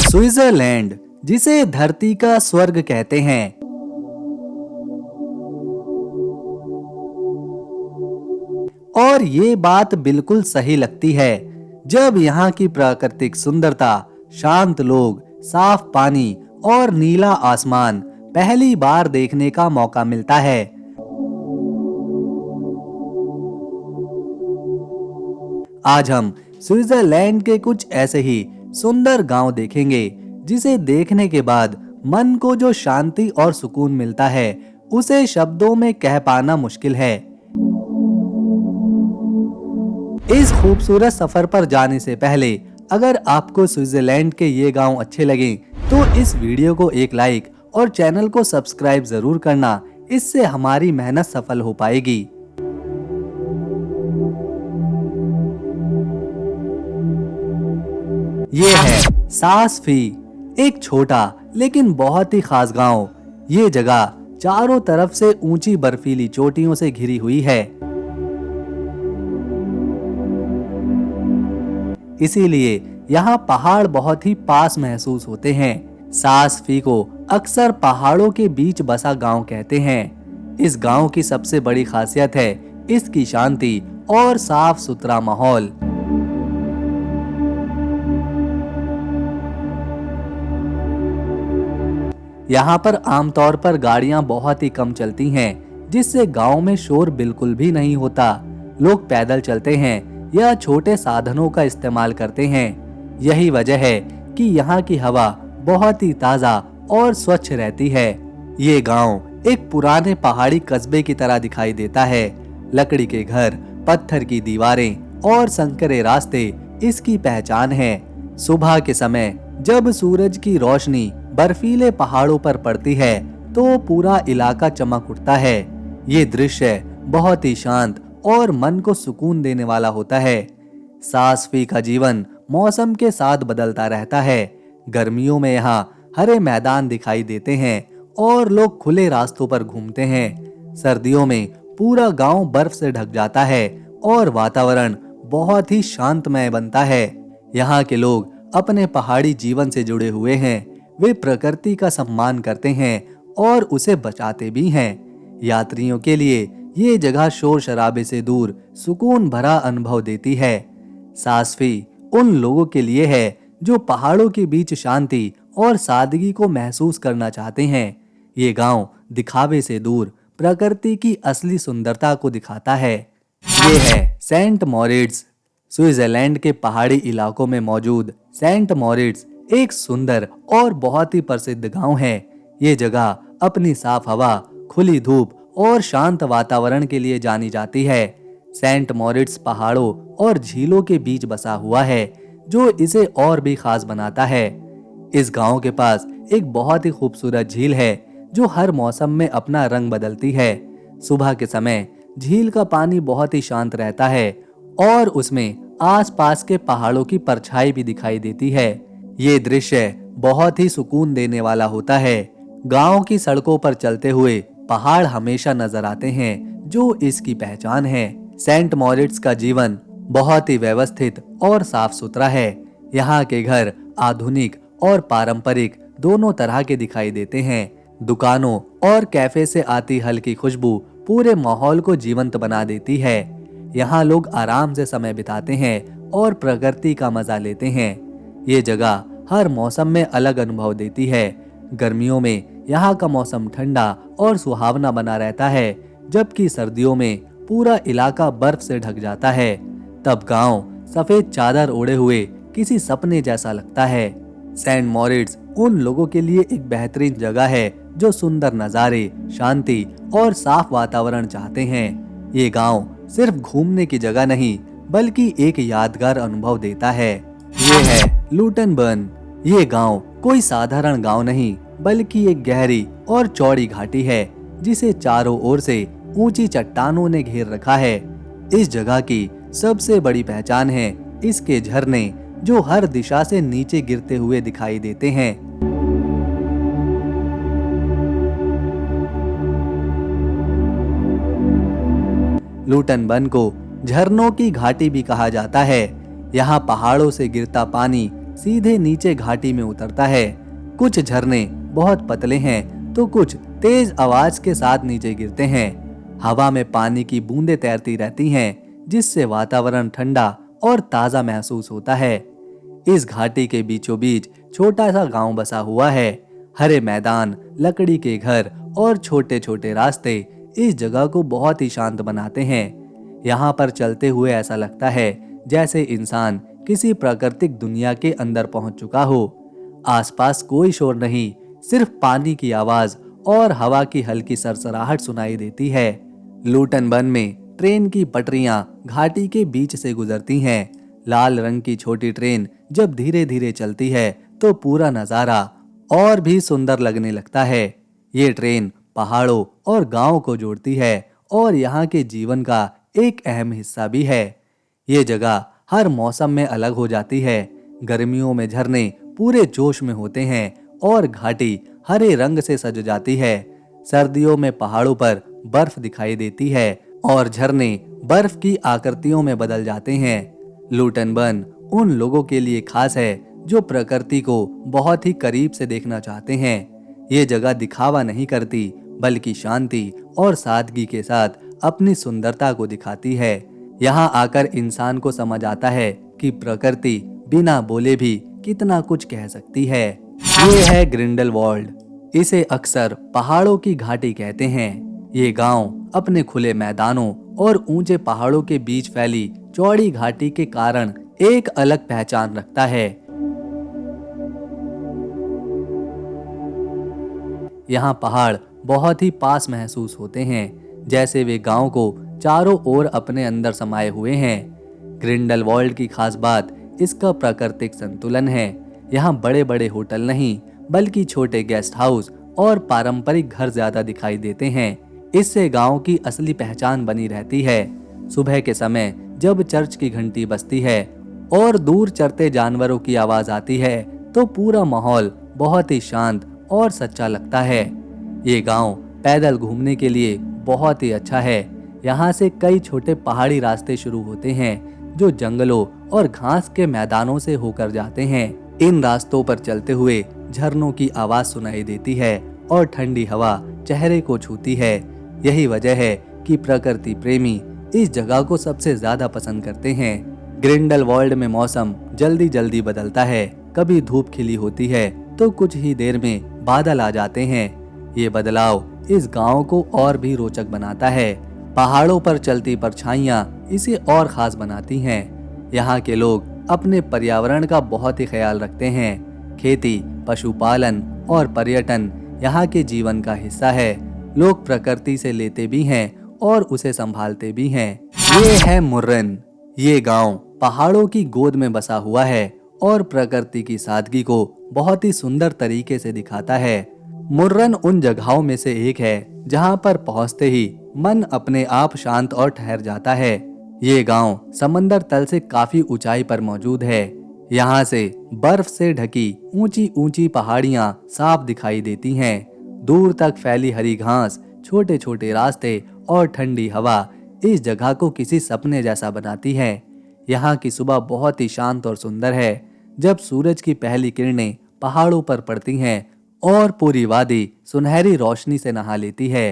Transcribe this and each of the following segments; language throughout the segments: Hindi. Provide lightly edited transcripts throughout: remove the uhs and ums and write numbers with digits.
स्विट्जरलैंड, जिसे धरती का स्वर्ग कहते हैं। और ये बात बिल्कुल सही लगती है जब यहाँ की प्राकृतिक सुंदरता, शांत लोग, साफ पानी और नीला आसमान पहली बार देखने का मौका मिलता है। आज हम स्विट्जरलैंड के कुछ ऐसे ही सुंदर गांव देखेंगे जिसे देखने के बाद मन को जो शांति और सुकून मिलता है उसे शब्दों में कह पाना मुश्किल है। इस खूबसूरत सफर पर जाने से पहले अगर आपको स्विट्जरलैंड के ये गांव अच्छे लगे तो इस वीडियो को एक लाइक और चैनल को सब्सक्राइब जरूर करना, इससे हमारी मेहनत सफल हो पाएगी। ये है सासफी, एक छोटा लेकिन बहुत ही खास गांव। ये जगह चारों तरफ से ऊंची बर्फीली चोटियों से घिरी हुई है, इसीलिए यहाँ पहाड़ बहुत ही पास महसूस होते हैं। सासफी को अक्सर पहाड़ों के बीच बसा गांव कहते हैं। इस गांव की सबसे बड़ी खासियत है इसकी शांति और साफ सुथरा माहौल। यहाँ पर आमतौर पर गाड़ियाँ बहुत ही कम चलती हैं, जिससे गांव में शोर बिल्कुल भी नहीं होता। लोग पैदल चलते हैं या छोटे साधनों का इस्तेमाल करते हैं। यही वजह है कि यहाँ की हवा बहुत ही ताज़ा और स्वच्छ रहती है। ये गांव एक पुराने पहाड़ी कस्बे की तरह दिखाई देता है। लकड़ी के घर, पत्थर की दीवारें और संकरे रास्ते इसकी पहचान है। सुबह के समय जब सूरज की रोशनी बर्फीले पहाड़ों पर पड़ती है तो पूरा इलाका चमक उठता है। ये दृश्य बहुत ही शांत और मन को सुकून देने वाला होता है। सासफी का जीवन मौसम के साथ बदलता रहता है। गर्मियों में यहाँ हरे मैदान दिखाई देते हैं और लोग खुले रास्तों पर घूमते हैं। सर्दियों में पूरा गांव बर्फ से ढक जाता है और वातावरण बहुत ही शांतमय बनता है। यहाँ के लोग अपने पहाड़ी जीवन से जुड़े हुए हैं। वे प्रकृति का सम्मान करते हैं और उसे बचाते भी हैं। यात्रियों के लिए ये जगह शोर शराबे से दूर सुकून भरा अनुभव देती है। सासफी उन लोगों के लिए है जो पहाड़ों के बीच शांति और सादगी को महसूस करना चाहते हैं। ये गांव दिखावे से दूर प्रकृति की असली सुंदरता को दिखाता है। ये है सेंट मॉरिट्स। स्विट्जरलैंड के पहाड़ी इलाकों में मौजूद सेंट मॉरिट्स एक सुंदर और बहुत ही प्रसिद्ध गांव है। ये जगह अपनी साफ हवा, खुली धूप और शांत वातावरण के लिए जानी जाती है। सेंट मॉरिट्स पहाड़ों और झीलों के बीच बसा हुआ है, जो इसे और भी खास बनाता है। इस गांव के पास एक बहुत ही खूबसूरत झील है जो हर मौसम में अपना रंग बदलती है। सुबह के समय झील का पानी बहुत ही शांत रहता है और उसमें आसपास के पहाड़ों की परछाई भी दिखाई देती है। ये दृश्य बहुत ही सुकून देने वाला होता है। गांव की सड़कों पर चलते हुए पहाड़ हमेशा नजर आते हैं, जो इसकी पहचान है। सेंट मॉरिट्स का जीवन बहुत ही व्यवस्थित और साफ सुथरा है। यहाँ के घर आधुनिक और पारंपरिक दोनों तरह के दिखाई देते हैं। दुकानों और कैफे से आती हल्की खुशबू पूरे माहौल को जीवंत बना देती है। यहाँ लोग आराम से समय बिताते हैं और प्रकृति का मजा लेते हैं। ये जगह हर मौसम में अलग अनुभव देती है। गर्मियों में यहाँ का मौसम ठंडा और सुहावना बना रहता है, जबकि सर्दियों में पूरा इलाका बर्फ से ढक जाता है। तब गांव सफेद चादर ओढ़े हुए किसी सपने जैसा लगता है। सेंट मॉरिट्स उन लोगों के लिए एक बेहतरीन जगह है जो सुंदर नज़ारे, शांति और साफ वातावरण चाहते हैं। ये गांव सिर्फ घूमने की जगह नहीं बल्कि एक यादगार अनुभव देता है। ये है लूटनबर्न। ये गांव कोई साधारण गांव नहीं बल्कि एक गहरी और चौड़ी घाटी है जिसे चारों ओर से ऊंची चट्टानों ने घेर रखा है। इस जगह की सबसे बड़ी पहचान है इसके झरने, जो हर दिशा से नीचे गिरते हुए दिखाई देते हैं। लूटनबर्न को झरनों की घाटी भी कहा जाता है। यहाँ पहाड़ों से गिरता पानी सीधे नीचे घाटी में उतरता है। कुछ झरने बहुत पतले हैं तो कुछ तेज आवाज के साथ नीचे गिरते हैं। हवा में पानी की बूंदें तैरती रहती हैं, जिससे वातावरण ठंडा और ताजा महसूस होता है। इस घाटी के बीचों बीच छोटा सा गांव बसा हुआ है। हरे मैदान, लकड़ी के घर और छोटे छोटे रास्ते इस जगह को बहुत ही शांत बनाते हैं। यहाँ पर चलते हुए ऐसा लगता है जैसे इंसान किसी प्राकृतिक दुनिया के अंदर पहुंच चुका हो। आसपास कोई शोर नहीं, सिर्फ पानी की आवाज और हवा की हल्की सरसराहट सुनाई देती है। लूटन वन में ट्रेन की पटरियां घाटी के बीच से गुजरती हैं। लाल रंग की छोटी ट्रेन जब धीरे धीरे चलती है तो पूरा नजारा और भी सुंदर लगने लगता है। ये ट्रेन पहाड़ों और गांव को जोड़ती है और यहाँ के जीवन का एक अहम हिस्सा भी है। ये जगह हर मौसम में अलग हो जाती है। गर्मियों में झरने पूरे जोश में होते हैं और घाटी हरे रंग से सज जाती है। सर्दियों में पहाड़ों पर बर्फ दिखाई देती है और झरने बर्फ की आकृतियों में बदल जाते हैं। लूटन वन उन लोगों के लिए खास है जो प्रकृति को बहुत ही करीब से देखना चाहते हैं। ये जगह दिखावा नहीं करती, बल्कि शांति और सादगी के साथ अपनी सुंदरता को दिखाती है। यहाँ आकर इंसान को समझ आता है कि प्रकृति बिना बोले भी कितना कुछ कह सकती है। ये है ग्रिंडेलवाल्ड। इसे अक्सर पहाड़ों की घाटी कहते हैं। ये गांव अपने खुले मैदानों और ऊंचे पहाड़ों के बीच फैली चौड़ी घाटी के कारण एक अलग पहचान रखता है। यहाँ पहाड़ बहुत ही पास महसूस होते हैं, जैसे वे गांव को चारों ओर अपने अंदर समाये हुए हैं। ग्रिंडेलवाल्ड की खास बात इसका प्राकृतिक संतुलन है। यहाँ बड़े बड़े होटल नहीं, बल्कि छोटे गेस्ट हाउस और पारंपरिक घर ज्यादा दिखाई देते हैं। इससे गांव की असली पहचान बनी रहती है। सुबह के समय जब चर्च की घंटी बजती है और दूर चरते जानवरों की आवाज आती है तो पूरा माहौल बहुत ही शांत और सच्चा लगता है। ये गांव पैदल घूमने के लिए बहुत ही अच्छा है। यहाँ से कई छोटे पहाड़ी रास्ते शुरू होते हैं जो जंगलों और घास के मैदानों से होकर जाते हैं। इन रास्तों पर चलते हुए झरनों की आवाज सुनाई देती है और ठंडी हवा चेहरे को छूती है। यही वजह है कि प्रकृति प्रेमी इस जगह को सबसे ज्यादा पसंद करते हैं। ग्रिंडेलवाल्ड में मौसम जल्दी जल्दी बदलता है। कभी धूप खिली होती है तो कुछ ही देर में बादल आ जाते हैं। ये बदलाव इस गांव को और भी रोचक बनाता है। पहाड़ों पर चलती परछाइयां इसे और खास बनाती हैं। यहाँ के लोग अपने पर्यावरण का बहुत ही ख्याल रखते हैं। खेती, पशुपालन और पर्यटन यहाँ के जीवन का हिस्सा है। लोग प्रकृति से लेते भी हैं और उसे संभालते भी हैं। ये है मुर्रेन। ये गांव पहाड़ों की गोद में बसा हुआ है और प्रकृति की सादगी को बहुत ही सुंदर तरीके से दिखाता है। मुर्रेन उन जगहों में से एक है जहां पर पहुंचते ही मन अपने आप शांत और ठहर जाता है। ये गांव समंदर तल से काफी ऊंचाई पर मौजूद है। यहाँ से बर्फ से ढकी ऊंची ऊंची पहाड़ियां साफ दिखाई देती हैं। दूर तक फैली हरी घास, छोटे छोटे रास्ते और ठंडी हवा इस जगह को किसी सपने जैसा बनाती है। यहाँ की सुबह बहुत ही शांत और सुंदर है। जब सूरज की पहली किरणें पहाड़ों पर पड़ती हैं और पूरी वादी सुनहरी रोशनी से नहा लेती है।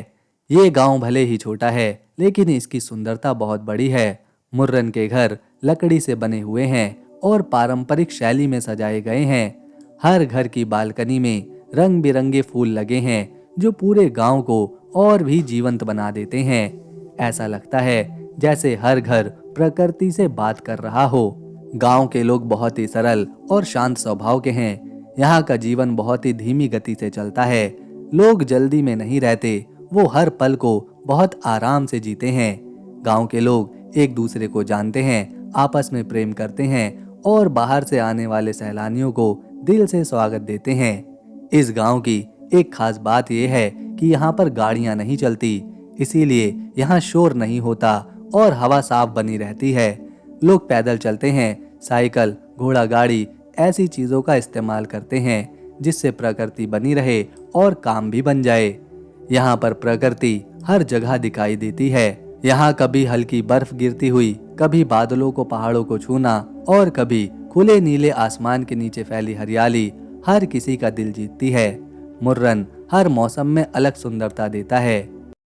ये गांव भले ही छोटा है, लेकिन इसकी सुंदरता बहुत बड़ी है। मुर्रेन के घर लकड़ी से बने हुए हैं और पारंपरिक शैली में सजाए गए हैं। हर घर की बालकनी में रंग बिरंगे फूल लगे हैं जो पूरे गांव को और भी जीवंत बना देते हैं। ऐसा लगता है जैसे हर घर प्रकृति से बात कर रहा हो। गांव के लोग बहुत ही सरल और शांत स्वभाव के हैं। यहाँ का जीवन बहुत ही धीमी गति से चलता है। लोग जल्दी में नहीं रहते, वो हर पल को बहुत आराम से जीते हैं। गांव के लोग एक दूसरे को जानते हैं, आपस में प्रेम करते हैं और बाहर से आने वाले सैलानियों को दिल से स्वागत देते हैं। इस गांव की एक खास बात यह है कि यहाँ पर गाड़ियाँ नहीं चलती, इसीलिए यहाँ शोर नहीं होता और हवा साफ बनी रहती है। लोग पैदल चलते हैं, साइकिल, घोड़ा गाड़ी ऐसी चीजों का इस्तेमाल करते हैं जिससे प्रकृति बनी रहे और काम भी बन जाए। यहाँ पर प्रकृति हर जगह दिखाई देती है। यहाँ कभी हल्की बर्फ गिरती हुई, कभी बादलों को पहाड़ों को छूना और कभी खुले नीले आसमान के नीचे फैली हरियाली हर किसी का दिल जीतती है। मुर्रन हर मौसम में अलग सुंदरता देता है।